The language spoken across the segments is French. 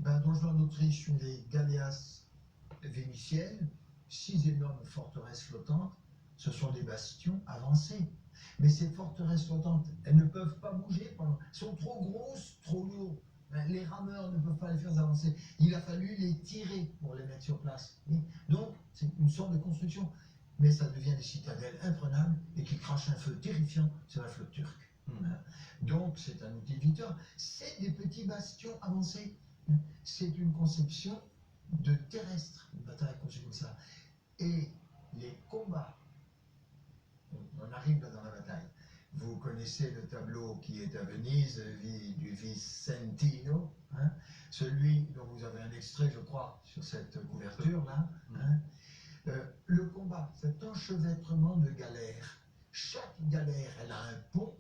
Don Juan d'Autriche, les galéas vénitiennes, 6 énormes forteresses flottantes, ce sont des bastions avancés. Mais ces forteresses flottantes, elles ne peuvent pas bouger, elles sont trop grosses, trop lourdes. Les rameurs ne peuvent pas les faire avancer. Il a fallu les tirer pour les mettre sur place. Donc, c'est une sorte de construction. Mais ça devient des citadelles imprenables et qui crachent un feu terrifiant sur la flotte turque. Donc, c'est un outil de victoire. C'est des petits bastions avancés. C'est une conception de terrestre, une bataille conçue comme ça. Et les combats, on arrive là dans la bataille. Vous connaissez le tableau qui est à Venise, du Vicentino, celui dont vous avez un extrait, je crois, sur cette couverture-là. Le combat, cet enchevêtrement de galères. Chaque galère, elle a un pont,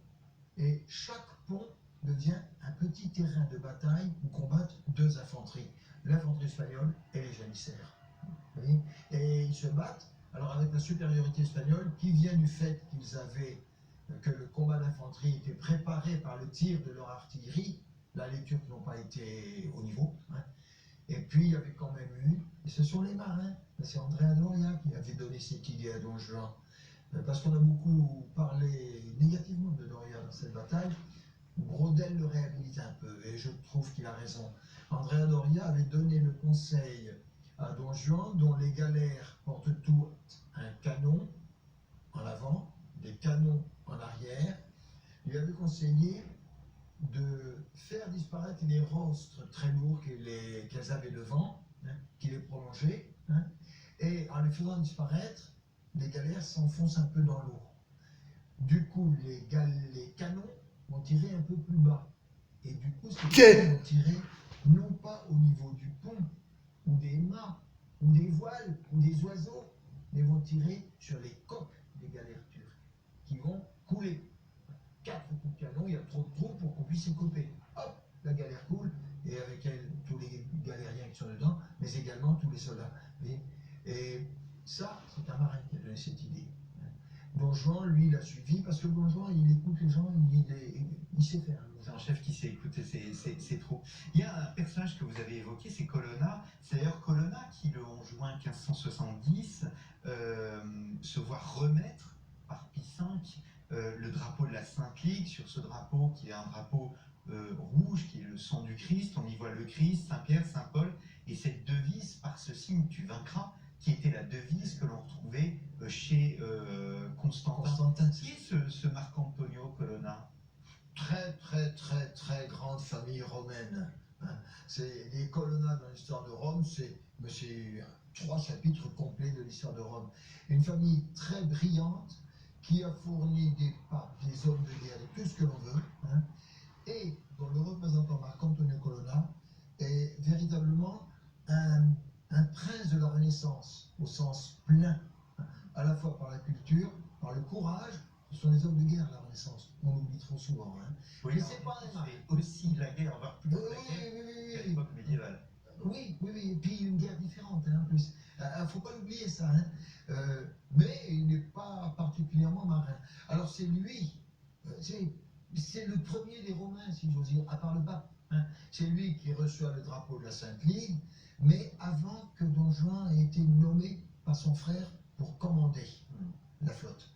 et chaque pont devient un petit terrain de bataille où combattent 2 infanteries, l'infanterie espagnole et les janissaires. Et ils se battent, alors avec la supériorité espagnole qui vient du fait qu'ils avaient que le combat d'infanterie était préparé par le tir de leur artillerie. Là, les Turcs n'ont pas été au niveau. Et puis, il y avait quand même eu, et ce sont les marins, c'est Andrea Doria qui avait donné cette idée à Don Juan, parce qu'on a beaucoup parlé négativement de Doria dans cette bataille. Brodel le réhabilite un peu, et je trouve qu'il a raison. Andrea Doria avait donné le conseil à Don Juan, dont les galères portent toutes un canon en avant, des canons en arrière. Il lui avait conseillé de faire disparaître les rostres très lourds qu'elles avaient devant, qui les prolongeaient, et en les faisant disparaître, les galères s'enfoncent un peu dans l'eau. Du coup, les canons vont tirer un peu plus bas. Et du coup, ces canons vont tirer non pas au niveau du pont, ou des mâts, ou des voiles, ou des oiseaux, mais vont tirer sur les coques des galères turques, qui vont couler. 4 coups de canon, il y a trop de trous pour qu'on puisse y couper. Hop, la galère coule, et avec elle, tous les galériens qui sont dedans, mais également tous les soldats. Et ça, c'est un marin qui a donné cette idée. Don Juan, lui, l'a suivi, parce que Don Juan, il écoute les gens, il sait faire. C'est un chef qui sait écouter ses troupes. Il y a un personnage que vous avez évoqué, c'est Colonna. C'est d'ailleurs Colonna qui, le 11 juin 1570, se voit remettre par Pie V le drapeau de la Sainte Ligue. Sur ce drapeau, qui est un drapeau rouge, qui est le sang du Christ, on y voit le Christ, Saint-Pierre, Saint-Paul, et cette devise, par ce signe tu vaincras, qui était la devise que l'on retrouvait chez Constantin. Qui est ce Marcantonio Colonna? Très grande famille romaine. C'est les Colonna dans l'histoire de Rome, c'est 3 chapitres complets de l'histoire de Rome. Une famille très brillante qui a fourni des papes, des hommes de guerre, tout ce que l'on veut, et dont le représentant Marcantonio Colonna est véritablement un prince de la Renaissance, au sens plein, à la fois par la culture, par le courage. Ce sont les hommes de guerre, la Renaissance. On l'oublie trop souvent. Oui, mais c'est pas aussi la guerre, voire plus la guerre qu'à l'époque médiévale. Oui, et puis une guerre différente, en plus. Il ne faut pas l'oublier, ça. Mais il n'est pas particulièrement marin. Alors c'est lui, c'est le premier des Romains, si j'ose dire, à part le pape. C'est lui qui reçoit le drapeau de la Sainte Ligue, mais avant que Don Juan ait été nommé par son frère pour commander la flotte.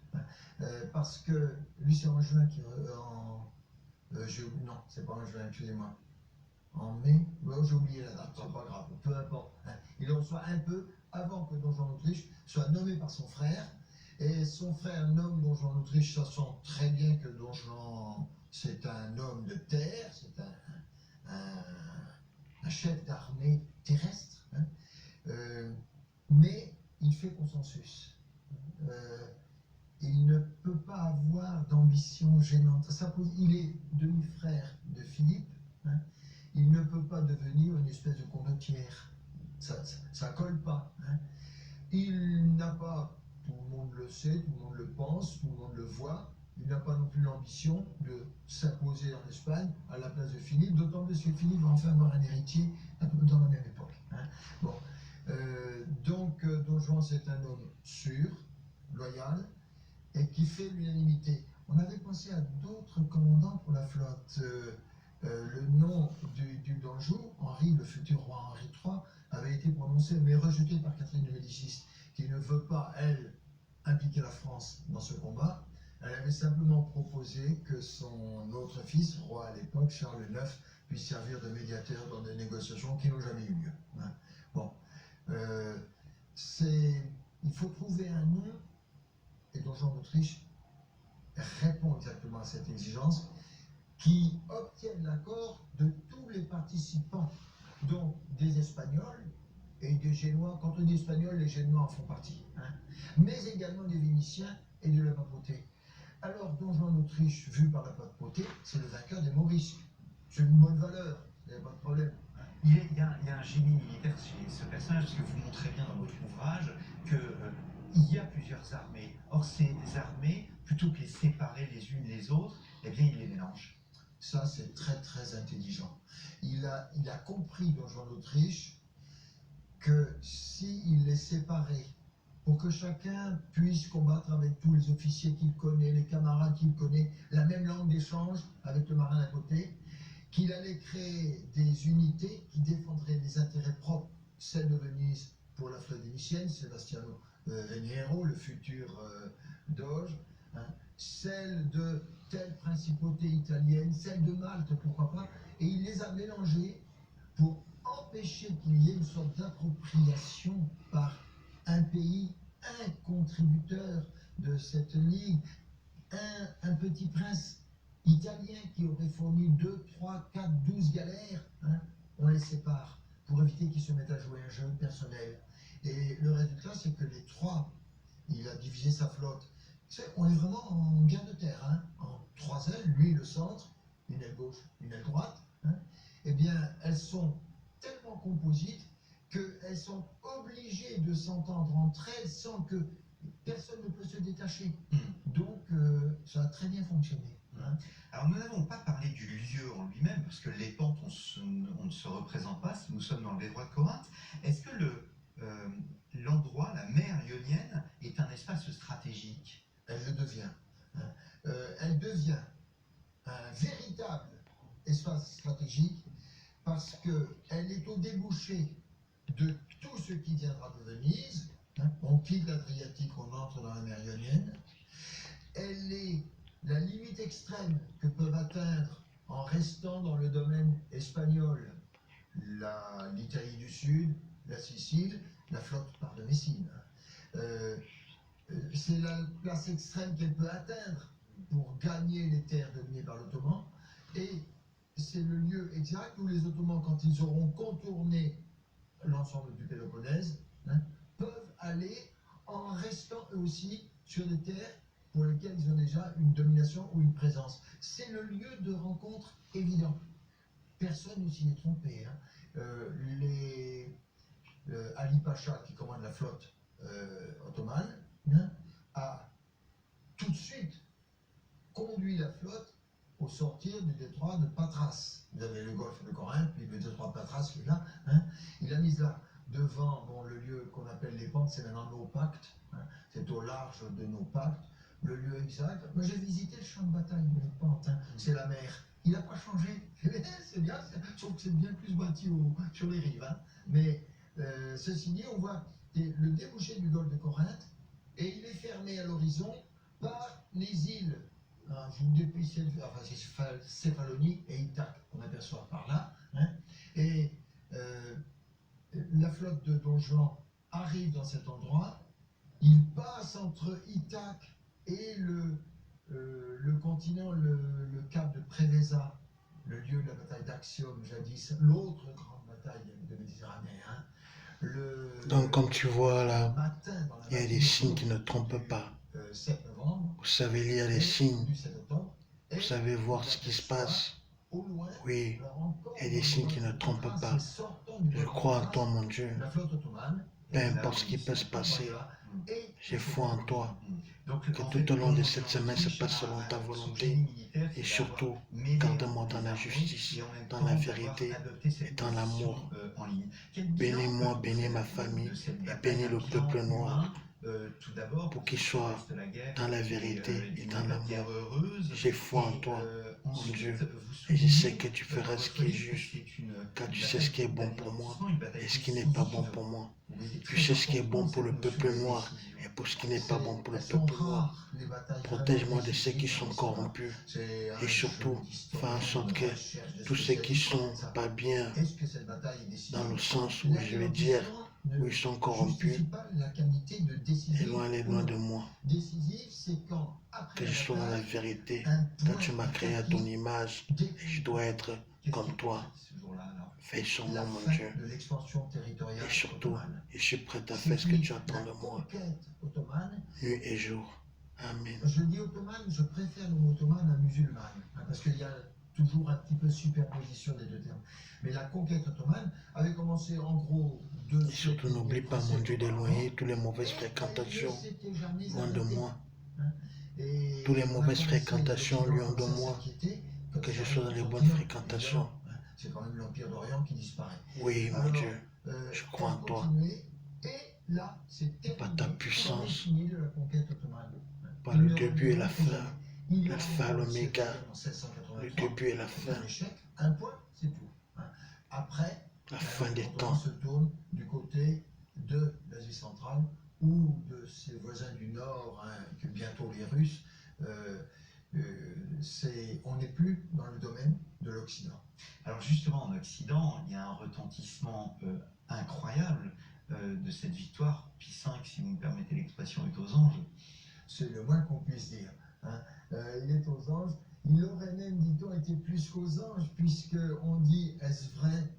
Parce que lui, c'est en juin qui. Non, c'est pas en juin, excusez-moi. En mai, j'ai oublié la date, c'est pas grave, peu importe. Il en reçoit un peu avant que Don Juan d'Autriche soit nommé par son frère. Et son frère nomme Don Juan d'Autriche, sachant très bien que Don Juan, c'est un homme de terre, c'est un chef d'armée terrestre. Mais il fait consensus. Il ne peut pas avoir d'ambition gênante. Il est demi-frère de Philippe. Il ne peut pas devenir une espèce de condottière. Ça colle pas. Il n'a pas, tout le monde le sait, tout le monde le pense, tout le monde le voit, il n'a pas non plus l'ambition de s'imposer en Espagne à la place de Philippe, d'autant plus que Philippe va enfin avoir un héritier un peu dans la même époque. Donc Don Juan, c'est un homme sûr, loyal, et qui fait l'unanimité. On avait pensé à d'autres commandants pour la flotte. le nom du duc d'Anjou, Henri, le futur roi Henri III, avait été prononcé mais rejeté par Catherine de Médicis, qui ne veut pas, elle, impliquer la France dans ce combat. Elle avait simplement proposé que son autre fils, roi à l'époque, Charles IX, puisse servir de médiateur dans des négociations qui n'ont jamais eu lieu. Hein. Bon, il faut trouver un nom, et Don Juan d'Autriche répond exactement à cette exigence, qui obtienne l'accord de tous les participants, donc des Espagnols et des Génois. Quand on dit Espagnols, les Génois en font partie, hein, mais également des Vénitiens et de la papauté. Alors, Don Juan d'Autriche, vu par la papauté, c'est le vainqueur des Morisques. C'est une bonne valeur, il n'y a pas de problème. Il y a un génie militaire chez ce personnage, parce que vous montrez bien dans votre ouvrage qu'il y a plusieurs armées. Or, ces armées, plutôt que les séparer les unes les autres, eh bien, il les mélange. Ça, c'est très très intelligent. Il a compris, Don Juan d'Autriche, que s'il les séparait, pour que chacun puisse combattre avec tous les officiers qu'il connaît, les camarades qu'il connaît, la même langue d'échange avec le marin d'à côté, qu'il allait créer des unités qui défendraient les intérêts propres, celle de Venise pour la flotte vénitienne, Sebastiano Veniero, le futur doge, hein, celle de telle principauté italienne, celle de Malte, pourquoi pas, et il les a mélangées pour empêcher qu'il y ait une sorte d'appropriation par un pays, un contributeur de cette ligue, un petit prince italien qui aurait fourni 2, 3, 4, 12 galères, hein, on les sépare pour éviter qu'ils se mettent à jouer un jeu personnel. Et le résultat, c'est que les trois, il a divisé sa flotte. On est vraiment en guerre de terre, hein, en trois ailes, lui le centre, une aile gauche, une aile droite. Hein. Eh bien, elles sont tellement composites qu'elles sont obligées de s'entendre entre elles sans que personne ne peut se détacher. Donc, ça a très bien fonctionné. Hein. Alors, nous n'avons pas parlé du lieu en lui-même, parce que les pentes, on ne se représente pas, nous sommes dans le détroit de Corinthe. Est-ce que l'endroit, la mer Ionienne, est un espace stratégique? Elle le devient. Hein. Elle devient un véritable espace stratégique parce qu'elle est au débouché de tout ce qui viendra de Venise. Hein. On quitte l'Adriatique, on entre dans la mer Ionienne. Elle est la limite extrême que peuvent atteindre, en restant dans le domaine espagnol, l'Italie du Sud, la Sicile, la flotte part de Messine. C'est la place extrême qu'elle peut atteindre pour gagner les terres dominées par l'Ottoman. Et c'est le lieu exact où les Ottomans, quand ils auront contourné l'ensemble du Péloponnèse, hein, peuvent aller en restant eux aussi sur des terres pour lesquelles ils ont déjà une domination ou une présence. C'est le lieu de rencontre évident. Personne ne s'y est trompé. Hein. Ali Pacha, qui commande la flotte ottomane, hein, a tout de suite conduit la flotte au sortir du détroit de Patras. Vous avez le golfe de Corinthe, puis le détroit de Patras qui est là. Hein. Il a mis là, devant le lieu qu'on appelle les pentes, c'est maintenant nos pactes. Hein. C'est au large de nos pactes. Le lieu exact. Moi j'ai visité le champ de bataille de les pentes, hein. C'est la mer. Il n'a pas changé. C'est bien, sauf que c'est bien plus bâti sur les rives. Hein. Mais ceci dit, on voit le débouché du golfe de Corinthe et il est fermé à l'horizon par les îles. Enfin, c'est Céphalonie et Ithaque qu'on aperçoit par là. Hein. Et la flotte de Don Juan arrive dans cet endroit. Il passe entre Ithaque et le continent, le cap de Preveza, le lieu de la bataille d'Actium jadis, l'autre grande bataille de Méditerranée. Hein. Donc, comme tu vois là, matin, il y a des signes qui ne trompent pas. 7 novembre, Vous savez lire les signes, du 7 octobre, vous savez voir ce qui se passe. au loin, Oui, alors encore, il y a des signes qui ne trompent pas. Je crois en toi, mon Dieu. La flotte ottomane, Peu importe ce qui peut se passer, et j'ai foi en toi. Donc, Que en tout fait, au long de Don cette Juan semaine se d'Autriche passe a- selon ta son volonté. génie militaire, Et c'est surtout, d'avoir mêlé garde-moi dans les la armées justice, et en même dans temps la d'avoir vérité adopté cette et dans position, l'amour. en ligne. Quel bilan Bénis-moi, que bénis vous ma faites famille de cette et bataille, bénis un le bilan peuple noir humain, tout d'abord, pour qu'il ça soit reste la guerre dans la et, vérité et une dans guerre l'amour. heureuse. J'ai foi en Et, toi. Ensuite, Dieu, vous et je sais soulignez que tu dans feras ce votre qui est livre que juste, c'est car une tu sais ce qui est bon pour moi d'anéantissement, une bataille et ce qui n'est pas bon décisive. pour moi. Oui, c'est Tu très sais ce qui est important, bon pour le cette notion peuple de noir décision. et pour ce qui n'est pas bon pour le Elles sont peuple noir. rares, les batailles vraiment Protège-moi de ceux qui décisives dans sont l'histoire. corrompus C'est un et surtout, chemin fais en d'historien, sorte de que recherche, de tous ceux qui spécialistes. sont Ça, pas bien, est-ce que cette bataille est décisive? dans le sens où je vais dire, où ils sont corrompus, justifie pas la qualité de décisive. éloigne-les loin de moi. Décisive, c'est quand, après Que je la sois dans la bataille, vérité, un car point tu m'as créé à ton établi image et décrit je dois être Qu'est-ce comme qui toi. ce jour-là, alors Veille sur moi, la mon fin Dieu. de l'expansion territoriale Et surtout, ottomane. je suis prêt à faire ce que tu attends de La moi, conquête ottomane. nuit et jour. Amen. Je dis ottomane, je préfère le mot ottomane à musulmane, parce qu'il y a toujours un petit peu superposition des deux termes. Mais la conquête ottomane avait commencé en gros Et surtout, n'oublie pas, mon Dieu, d'éloigner toutes les mauvaises fréquentations loin de moi. Toutes les mauvaises fréquentations loin de moi. Que je sois dans les bonnes fréquentations. C'est quand même l'Empire d'Orient qui disparaît. Oui, mon Alors, Dieu, je crois en toi. Et là, c'est Par ta puissance, de la conquête ottomane. par le début et la fin, l'alpha, l'oméga, le début et la fin, Un échec, un point, c'est tout. Après, la fin des quand on temps. se tourne du côté de l'Asie centrale ou de ses voisins du Nord, que bientôt les Russes, on n'est plus dans le domaine de l'Occident. Alors justement, en Occident, il y a un retentissement incroyable de cette victoire. Pie V, si vous me permettez l'expression, est aux anges. C'est le moins qu'on puisse dire. Il est aux anges. Il aurait même, dit-on, été plus qu'aux anges, puisqu'on dit, est-ce vrai?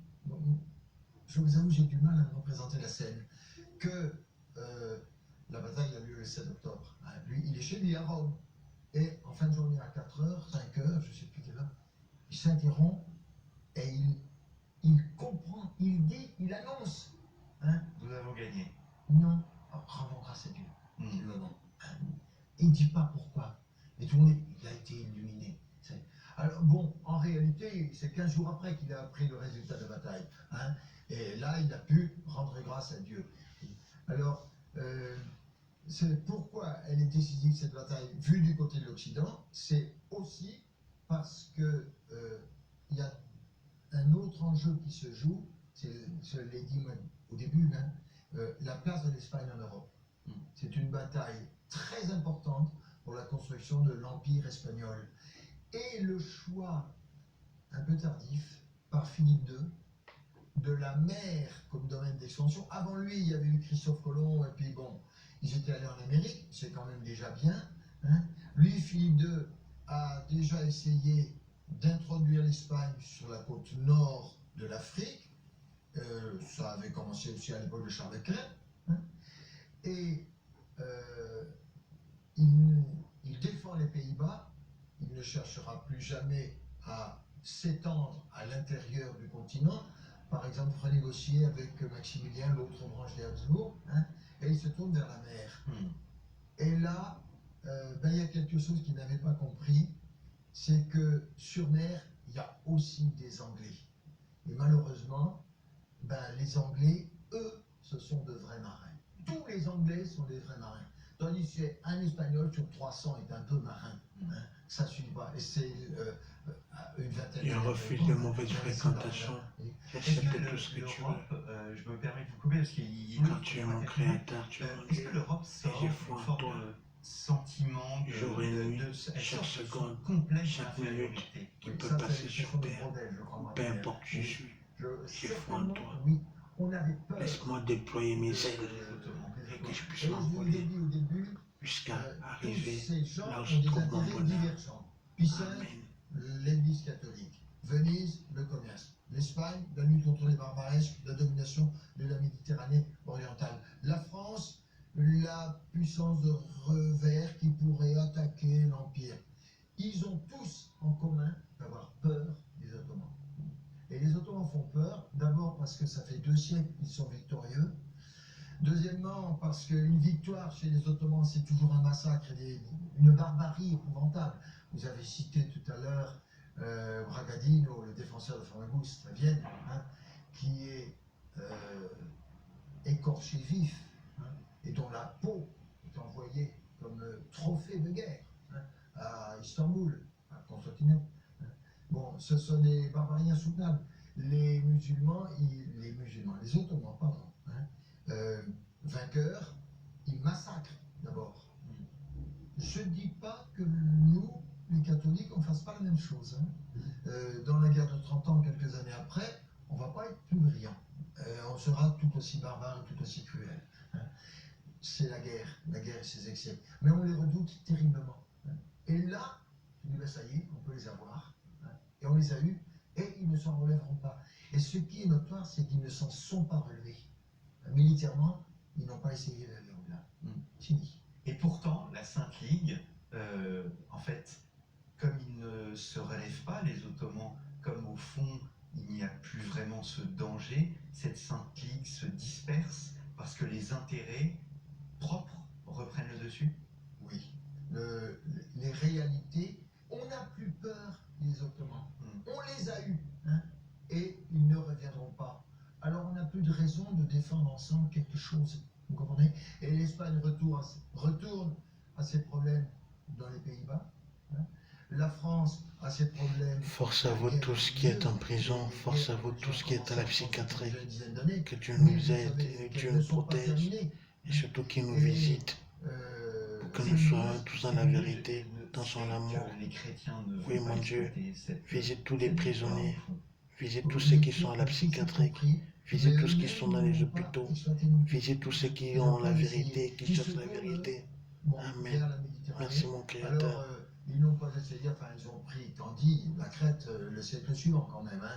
Je vous avoue, j'ai du mal à me représenter la scène. Que la bataille a lieu le 7 octobre. Lui, il est chez lui à Rome. Et en fin de journée, à 4h, 5h, je ne sais plus quelle heure, il s'interrompt et il comprend, il dit, il annonce. Nous avons gagné. Non, rendons grâce à Dieu. Mm. Il ne dit pas pourquoi. Et tout le monde, il a été illuminé. Alors bon, en réalité, c'est 15 jours après qu'il a appris le résultat de la bataille. Et là, il a pu rendre grâce à Dieu. Alors, c'est pourquoi elle est décisive, cette bataille, vue du côté de l'Occident. C'est aussi parce que il y a un autre enjeu qui se joue, je l'ai dit au début même, la place de l'Espagne en Europe. C'est une bataille très importante pour la construction de l'Empire espagnol. Et le choix un peu tardif par Philippe II de la mer comme domaine d'expansion. Avant lui, il y avait eu Christophe Colomb, et puis bon, ils étaient allés en Amérique, c'est quand même déjà bien. Lui, Philippe II, a déjà essayé d'introduire l'Espagne sur la côte nord de l'Afrique. Ça avait commencé aussi à l'époque de Charles Leclerc. Et il défend les Pays-Bas. Il ne cherchera plus jamais à s'étendre à l'intérieur du continent. Par exemple, il fera négocier avec Maximilien, l'autre branche des Habsbourg, et il se tourne vers la mer. Et là, il y a quelque chose qu'il n'avait pas compris, c'est que sur mer, il y a aussi des Anglais. Et malheureusement, les Anglais, eux, ce sont de vrais marins. Tous les Anglais sont des vrais marins. Tandis qu'un Espagnol sur 300 est un peu marin. Ça ne suit pas. Et c'est une vingtaine. Il refuse de mauvaises fréquentations. J'accepte tout ce que tu veux. Je me permets de vous couper parce qu'il Quand tu es mon créateur, tu es mon Est-ce Dieu. que l'Europe Et sort j'ai d'une foi en forme toi. de sentiment Jour et nuit, elle chaque sort de seconde, son complexe chaque minute d'infériorité. qui peut passer sur terre. Peu importe qui je suis, j'ai foi en toi. Oui, on avait peur. Laisse-moi déployer mes ailes et que je puisse m'envoler jusqu'à arriver là où je trouve mon bonheur. Amen. L'Église catholique. Venise, le commerce. L'Espagne, la lutte contre les barbaresques, la domination de la Méditerranée orientale. La France, la puissance de revers qui pourrait attaquer l'Empire. Ils ont tous en commun d'avoir peur des Ottomans. Et les Ottomans font peur, d'abord parce que ça fait 2 siècles qu'ils sont victorieux. Deuxièmement, parce qu'une victoire chez les Ottomans, c'est toujours un massacre et une barbarie épouvantable. Vous avez cité tout à l'heure Bragadino, le défenseur de Famagoust à Vienne, qui est écorché vif, et dont la peau est envoyée comme trophée de guerre à Istanbul, à Constantinople, ce sont des barbaries insoutenables. Les Ottomans, pardon, vainqueurs, ils massacrent d'abord. Je ne dis pas que nous, les catholiques, on ne fasse pas la même chose. Dans la guerre de 30 ans, quelques années après, on ne va pas être plus brillant. On sera tout aussi barbare et tout aussi cruel. C'est la guerre et ses excès. Mais on les redoute terriblement. Et là, je dis, ben ça y est, on peut les avoir. Et on les a eus, et ils ne s'en relèveront pas. Et ce qui est notoire, c'est qu'ils ne s'en sont pas relevés. Militairement, ils n'ont pas essayé d'aller au-delà. Fini. Et pourtant, la Sainte Ligue, en fait, comme ils ne se relèvent pas, les Ottomans, comme au fond, il n'y a plus vraiment ce danger, cette Sainte Ligue se disperse parce que les intérêts propres reprennent le dessus. Oui. Les réalités, on n'a plus peur des Ottomans. On les a eus, et ils ne reviendront pas. Alors on n'a plus de raison de défendre ensemble quelque chose, vous comprenez? Et l'Espagne retourne à ses problèmes dans les Pays-Bas. La France a ses problèmes. Force à vous tous qui êtes en prison, force à vous tous qui êtes à la psychiatrie, que Dieu nous aide et Dieu nous protège, et surtout qu'il nous visite, pour que nous soyons tous dans la vérité, dans son amour. Oui, mon Dieu, visite tous les prisonniers, visite tous ceux qui sont à la psychiatrie, visite tous ceux qui sont dans les hôpitaux, visite tous ceux qui ont la vérité, qui cherchent la vérité. Amen. Merci mon Créateur. Ils n'ont pas essayé, enfin ils ont pris Candie, la Crète, le siècle suivant quand même,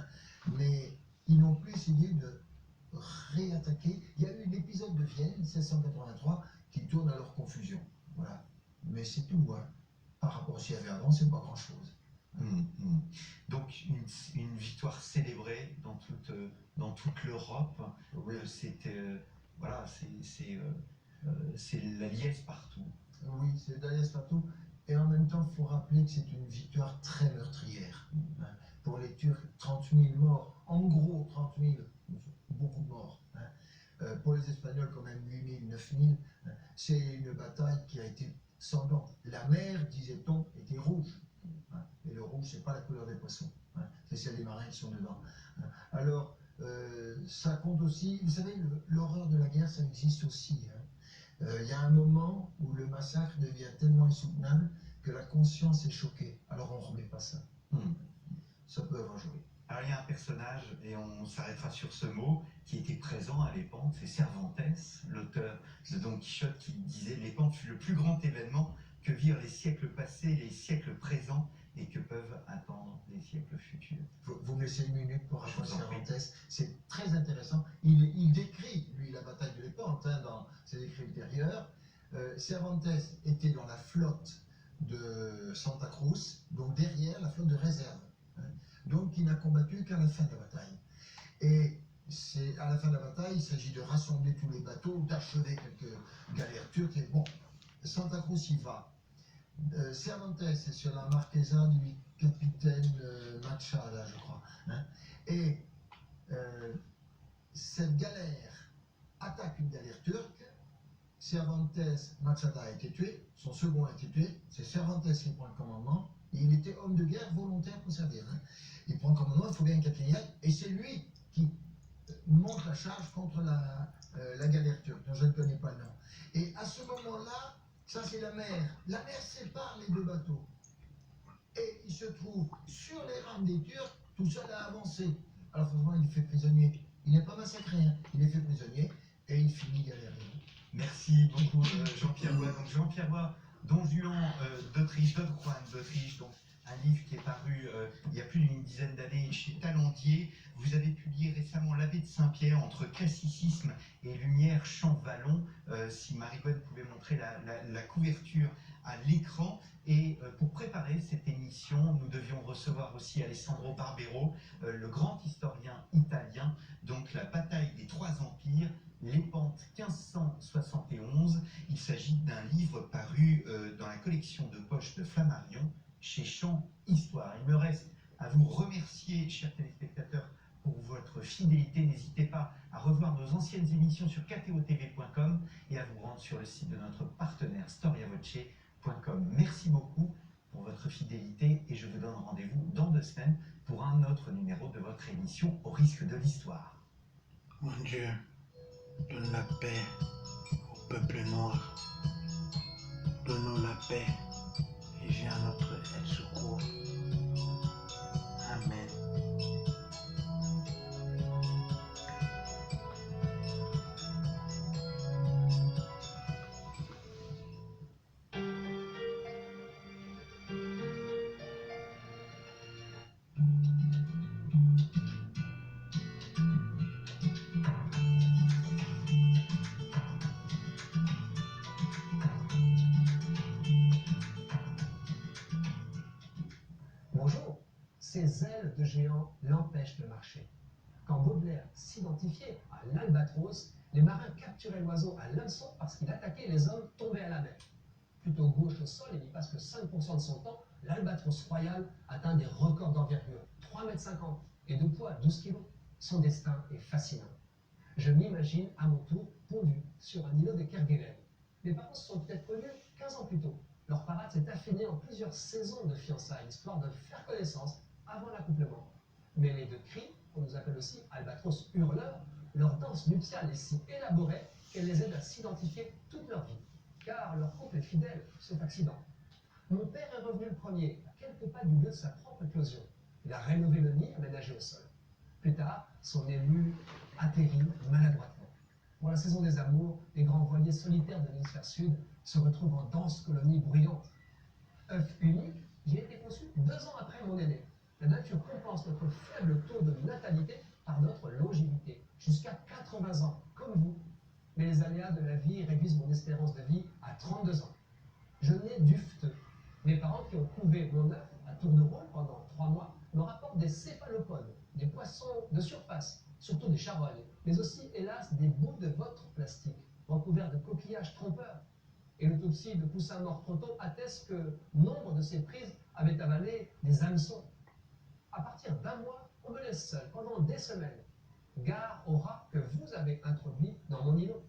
mais ils n'ont plus essayé de réattaquer. Il y a eu l'épisode de Vienne, 1683, qui tourne à leur confusion. Voilà. Mais c'est tout, par rapport à ce qu'il y avait avant, c'est pas grand-chose. Donc une victoire célébrée dans toute l'Europe. Oui. Voilà, c'est la liesse partout. Oui, c'est la liesse partout. Et en même temps, il faut rappeler que c'est une victoire très meurtrière. Pour les Turcs, 30 000 morts. En gros, 30 000, beaucoup de morts. Pour les Espagnols, quand même, 8 000, 9 000. C'est une bataille qui a été sanglante. La mer, disait-on, était rouge. Et le rouge, c'est pas la couleur des poissons. C'est celle des marins qui sont dedans. Alors, ça compte aussi. Vous savez, l'horreur de la guerre, ça existe aussi. Il y a un moment où le massacre devient tellement insoutenable que la conscience est choquée. Alors on ne remet pas ça. Ça peut avoir joué. Alors il y a un personnage, et on s'arrêtera sur ce mot, qui était présent à Lépante, c'est Cervantes, l'auteur de Don Quichotte, qui disait « Lépante fut le plus grand événement que virent les siècles passés, les siècles présents, et que peuvent attendre les siècles futurs. » Vous me laissez une minute pour raconter Cervantes. C'est très intéressant. Il décrit, lui, la bataille de Lépante, dans ses écrits ultérieurs. Cervantes était dans la flotte de Santa Cruz, donc derrière la flotte de réserve. Donc il n'a combattu qu'à la fin de la bataille. Et c'est à la fin de la bataille, il s'agit de rassembler tous les bateaux, d'achever quelques galères turques. Et bon, Santa Cruz y va. Cervantes est sur la Marquesa du capitaine Machada, je crois. Et cette galère attaque une galère turque. Cervantes, Machada a été tué, son second a été tué, c'est Cervantes qui prend le commandement, et il était homme de guerre volontaire pour servir. Il prend le commandement, il faut bien quelqu'un y aille, et c'est lui qui monte la charge contre la galère turque, dont je ne connais pas le nom. Et à ce moment-là, ça c'est la mer. La mer sépare les deux bateaux. Et il se trouve sur les rames des Turcs, tout seul à avancer. Alors franchement, il est fait prisonnier. Il n'est pas massacré, il est fait prisonnier et il finit galérien. Merci beaucoup Jean-Pierre Bois. Donc Jean-Pierre Bois, Don Juan d'Autriche, donc un livre qui est paru il y a plus d'une dizaine d'années chez Talendier. Vous avez publié récemment L'Abbé de Saint-Pierre entre classicisme et lumière Champ-Vallon. Si Marie-Gwen pouvait montrer la couverture à l'écran. Et pour préparer cette émission, nous devions recevoir aussi Alessandro Barbero, le grand historien italien, donc la bataille des trois empires, Lépante 1571. Il s'agit d'un livre paru dans la collection de poche de Flammarion chez Champ Histoire. Il me reste à vous remercier, chers téléspectateurs, pour votre fidélité. N'hésitez pas à revoir nos anciennes émissions sur ktotv.com et à vous rendre sur le site de notre partenaire storiavoce.com. Merci beaucoup pour votre fidélité et je vous donne rendez-vous dans 2 semaines pour pour un autre numéro de votre émission Au risque de l'histoire. Mon Dieu, donne la paix au peuple noir. Donne-nous la paix et viens à notre aide secours. Amen. Bonjour, ces ailes de géant l'empêchent de marcher. Quand Baudelaire s'identifiait à l'albatros, les marins capturaient l'oiseau à l'hameçon parce qu'il attaquait les hommes tombés à la mer. Plutôt gauche au sol et n'y passe que 5% de son temps, l'albatros royal atteint des records d'envergure, 3,50 m et de poids 12 kg. Son destin est fascinant. Je m'imagine à mon tour pondu sur un îlot de Kerguelen. Mes parents se sont peut-être connus 15 ans plus tôt. Leur parade s'est affinée en plusieurs saisons de fiançailles, histoire de faire connaissance avant l'accouplement. Mêlés de cris, qu'on nous appelle aussi albatros hurleurs, leur danse nuptiale est si élaborée qu'elle les aide à s'identifier toute leur vie. Car leur couple est fidèle, sauf accident. Mon père est revenu le premier, à quelques pas du lieu de sa propre éclosion. Il a rénové le nid aménagé au sol. Plus tard, son élu atterrit maladroitement. Pour la saison des amours, les grands voiliers solitaires de l'hémisphère sud se retrouvent en dense colonie bruyante. œuf unique, j'ai été conçu 2 ans après mon aîné. La nature compense notre faible taux de natalité par notre longévité, jusqu'à 80 ans, comme vous. Mais les aléas de la vie réduisent mon espérance de vie à 32 ans. Je nais dufteux. Mes parents qui ont couvé mon œuf à tour de rôle pendant 3 mois me rapportent des céphalopodes, des poissons de surface, surtout des charognes, mais aussi, hélas, des bouts de votre plastique, recouverts de coquillages trompeurs. Et l'autopsie de poussins morts trop tôt atteste que nombre de ces prises avaient avalé des hameçons. À partir d'1 mois, on me laisse seul pendant des semaines. Gare aux rats que vous avez introduits dans mon îlot.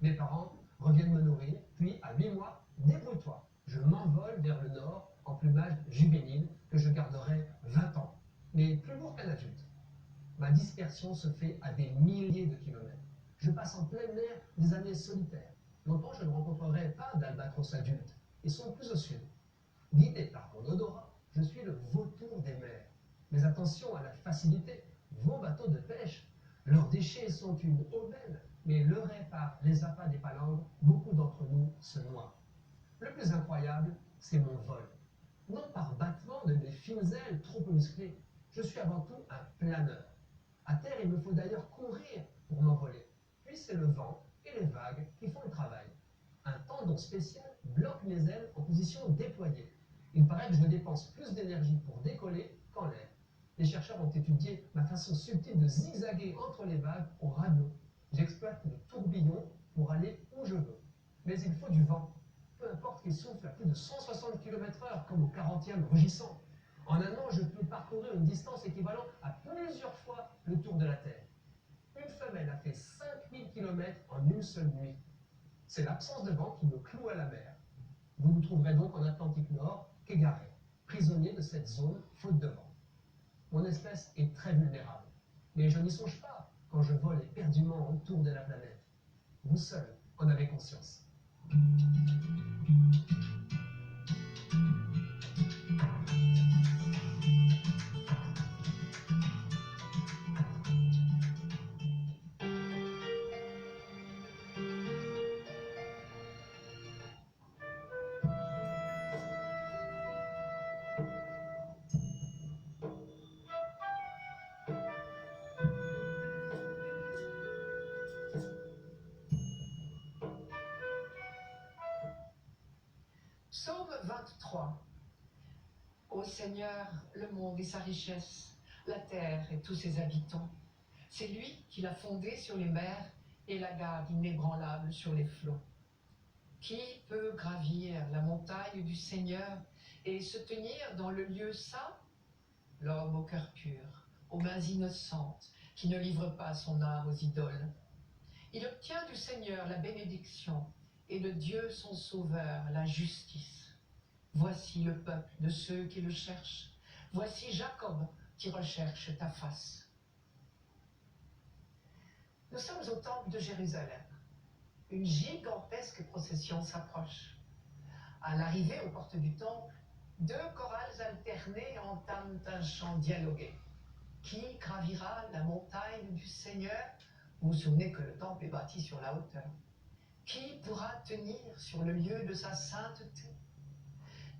Mes parents reviennent me nourrir, puis à 8 mois, débrouille-toi. Je m'envole vers le nord en plumage juvénile que je garderai 20 ans, mais plus lourd qu'un adulte. Ma dispersion se fait à des milliers de kilomètres. Je passe en pleine mer des années solitaires. Longtemps, je ne rencontrerai pas d'albatros adultes. Ils sont plus au sud. Guidé par mon odorat, je suis le vautour des mers. Mais attention à la facilité. Vos bateaux de pêche, leurs déchets sont une aubaine, mais leurrés par les appâts des palanges, beaucoup d'entre nous se noient. Le plus incroyable, c'est mon vol. Non par battement de mes fines ailes trop musclées. Je suis avant tout un planeur. À terre, il me faut d'ailleurs courir pour m'envoler. Puis c'est le vent et les vagues qui font le travail. Un tendon spécial bloque mes ailes en position déployée. Il paraît que je dépense plus d'énergie pour décoller qu'en l'air. Les chercheurs ont étudié ma façon subtile de zigzaguer entre les vagues au radeau. J'exploite le tourbillon pour aller où je veux. Mais il faut du vent. Peu importe qu'il souffle à plus de 160 km/h, comme au 40e rugissant. En 1 an, je peux parcourir une distance équivalente à plusieurs fois le tour de la Terre. Une femelle a fait 5000 km en une seule nuit. C'est l'absence de vent qui me cloue à la mer. Vous nous trouverez donc en Atlantique Nord qu'égaré, prisonnier de cette zone faute de vent. Mon espèce est très vulnérable, mais je n'y songe pas quand je vole éperdument autour de la planète. Vous seul en avez conscience. Psaume 23. Ô Seigneur, le monde et sa richesse, la terre et tous ses habitants. C'est lui qui l'a fondée sur les mers et la garde inébranlable sur les flots. Qui peut gravir la montagne du Seigneur et se tenir dans le lieu saint? L'homme au cœur pur, aux mains innocentes, qui ne livre pas son âme aux idoles. Il obtient du Seigneur la bénédiction et de Dieu son sauveur la justice. Voici le peuple de ceux qui le cherchent. Voici Jacob, qui recherche ta face. Nous sommes au temple de Jérusalem. Une gigantesque procession s'approche. À l'arrivée aux portes du temple, deux chorales alternées entament un chant dialogué. Qui gravira la montagne du Seigneur? Vous vous souvenez que le temple est bâti sur la hauteur. Qui pourra tenir sur le lieu de sa sainteté?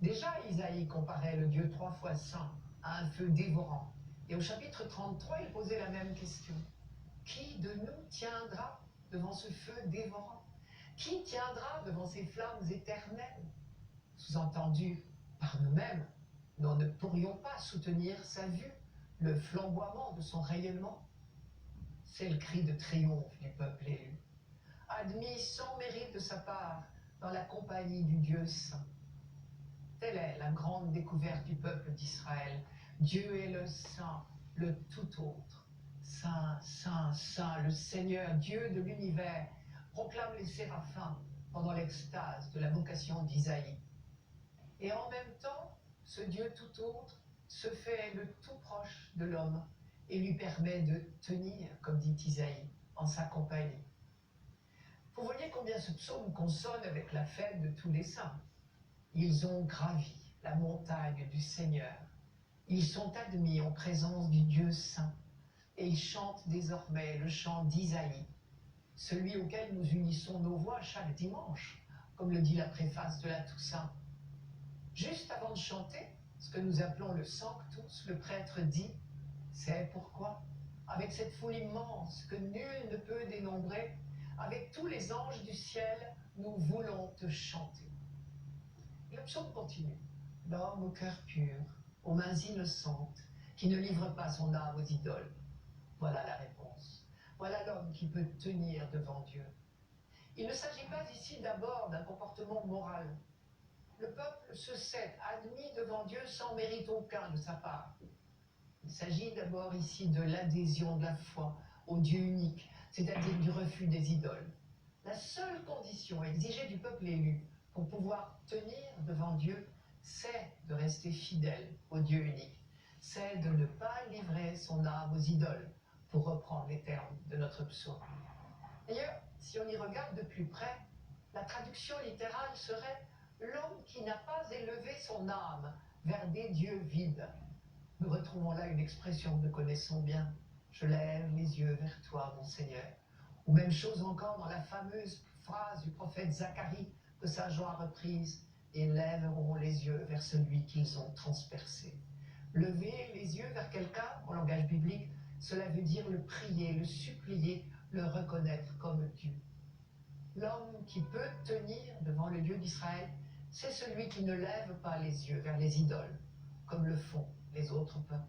Déjà, Isaïe comparait le Dieu 3 fois saint à un feu dévorant. Et au chapitre 33, il posait la même question. Qui de nous tiendra devant ce feu dévorant? Qui tiendra devant ces flammes éternelles? Sous-entendu, par nous-mêmes, nous ne pourrions pas soutenir sa vue, le flamboiement de son rayonnement. C'est le cri de triomphe du peuple élu, admis sans mérite de sa part dans la compagnie du Dieu saint. Telle est la grande découverte du peuple d'Israël. Dieu est le saint, le tout autre. Saint, saint, saint, le Seigneur, Dieu de l'univers, proclament les séraphins pendant l'extase de la vocation d'Isaïe. Et en même temps, ce Dieu tout autre se fait le tout proche de l'homme et lui permet de tenir, comme dit Isaïe, en sa compagnie. Vous voyez combien ce psaume consonne avec la fête de tous les saints. Ils ont gravi la montagne du Seigneur. Ils sont admis en présence du Dieu saint. Et ils chantent désormais le chant d'Isaïe, celui auquel nous unissons nos voix chaque dimanche, comme le dit la préface de la Toussaint. Juste avant de chanter, ce que nous appelons le Sanctus, le prêtre dit « C'est pourquoi, avec cette foule immense que nul ne peut dénombrer, avec tous les anges du ciel, nous voulons te chanter. » Et le psaume continue. « L'homme au cœur pur, aux mains innocentes, qui ne livre pas son âme aux idoles. » Voilà la réponse. Voilà l'homme qui peut tenir devant Dieu. Il ne s'agit pas ici d'abord d'un comportement moral. Le peuple se sait admis devant Dieu sans mérite aucun de sa part. Il s'agit d'abord ici de l'adhésion de la foi au Dieu unique, c'est-à-dire du refus des idoles. La seule condition exigée du peuple élu pour pouvoir tenir devant Dieu, c'est de rester fidèle au Dieu unique. C'est de ne pas livrer son âme aux idoles, pour reprendre les termes de notre psaume. D'ailleurs, si on y regarde de plus près, la traduction littérale serait « l'homme qui n'a pas élevé son âme vers des dieux vides ». Nous retrouvons là une expression que nous connaissons bien. « Je lève les yeux vers toi, mon Seigneur ». Ou même chose encore dans la fameuse phrase du prophète Zacharie que saint Jean a reprise « et lèveront les yeux vers celui qu'ils ont transpercé ». Lever les yeux vers quelqu'un, en langage biblique, cela veut dire le prier, le supplier, le reconnaître comme Dieu. L'homme qui peut tenir devant le Dieu d'Israël, c'est celui qui ne lève pas les yeux vers les idoles, comme le font les autres peuples.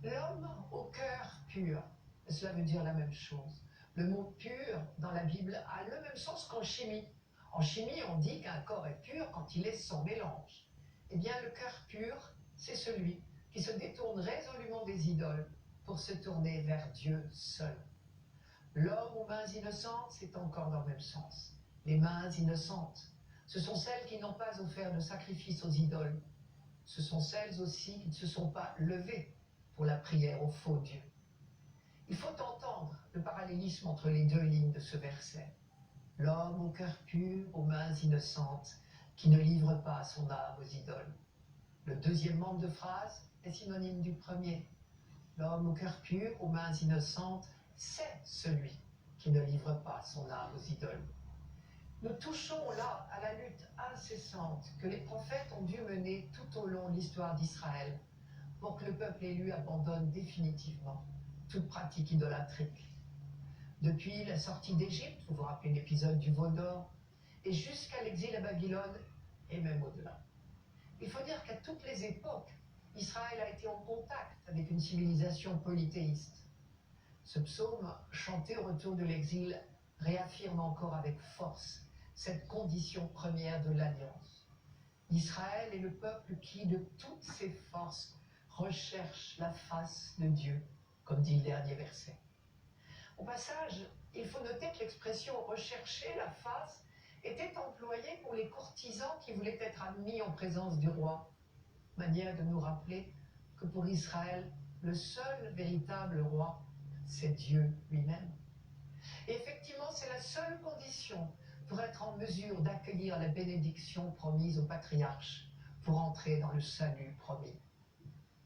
L'homme au cœur pur, cela veut dire la même chose. Le mot pur dans la Bible a le même sens qu'en chimie. En chimie, on dit qu'un corps est pur quand il est sans mélange. Eh bien, le cœur pur, c'est celui qui se détourne résolument des idoles pour se tourner vers Dieu seul. L'homme aux mains innocentes, c'est encore dans le même sens. Les mains innocentes, ce sont celles qui n'ont pas offert de sacrifice aux idoles. Ce sont celles aussi qui ne se sont pas levées pour la prière aux faux dieux. Il faut entendre le parallélisme entre les deux lignes de ce verset. L'homme au cœur pur, aux mains innocentes, qui ne livre pas son âme aux idoles. Le deuxième membre de phrase est synonyme du premier. L'homme au cœur pur, aux mains innocentes, c'est celui qui ne livre pas son âme aux idoles. Nous touchons là à la lutte incessante que les prophètes ont dû mener tout au long de l'histoire d'Israël pour que le peuple élu abandonne définitivement toute pratique idolâtrique. Depuis la sortie d'Égypte, vous vous rappelez l'épisode du veau d'or, et jusqu'à l'exil à Babylone, et même au-delà. Il faut dire qu'à toutes les époques, Israël a été en contact avec une civilisation polythéiste. Ce psaume, chanté au retour de l'exil, réaffirme encore avec force cette condition première de l'alliance. Israël est le peuple qui, de toutes ses forces, recherche la face de Dieu, comme dit le dernier verset. Au passage, il faut noter que l'expression « rechercher la face » était employée pour les courtisans qui voulaient être admis en présence du roi. manière de nous rappeler que pour Israël, le seul véritable roi, c'est Dieu lui-même. Et effectivement, c'est la seule condition pour être en mesure d'accueillir la bénédiction promise au patriarche, pour entrer dans le salut promis.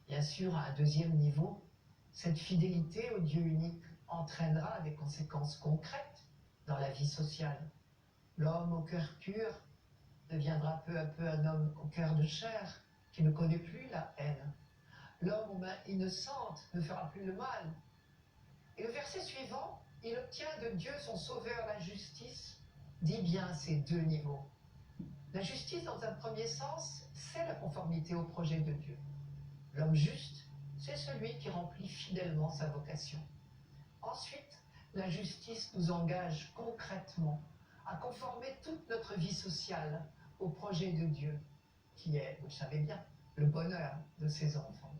Bien sûr, à un deuxième niveau, cette fidélité au Dieu unique entraînera des conséquences concrètes dans la vie sociale. L'homme au cœur pur deviendra peu à peu un homme au cœur de chair qui ne connaît plus la haine. L'homme aux mains innocentes ne fera plus le mal. Et le verset suivant, il obtient de Dieu son sauveur la justice, dit bien ces deux niveaux. La justice, dans un premier sens, c'est la conformité au projet de Dieu. L'homme juste, c'est celui qui remplit fidèlement sa vocation. Ensuite, la justice nous engage concrètement à conformer toute notre vie sociale au projet de Dieu, qui est, vous le savez bien, le bonheur de ses enfants.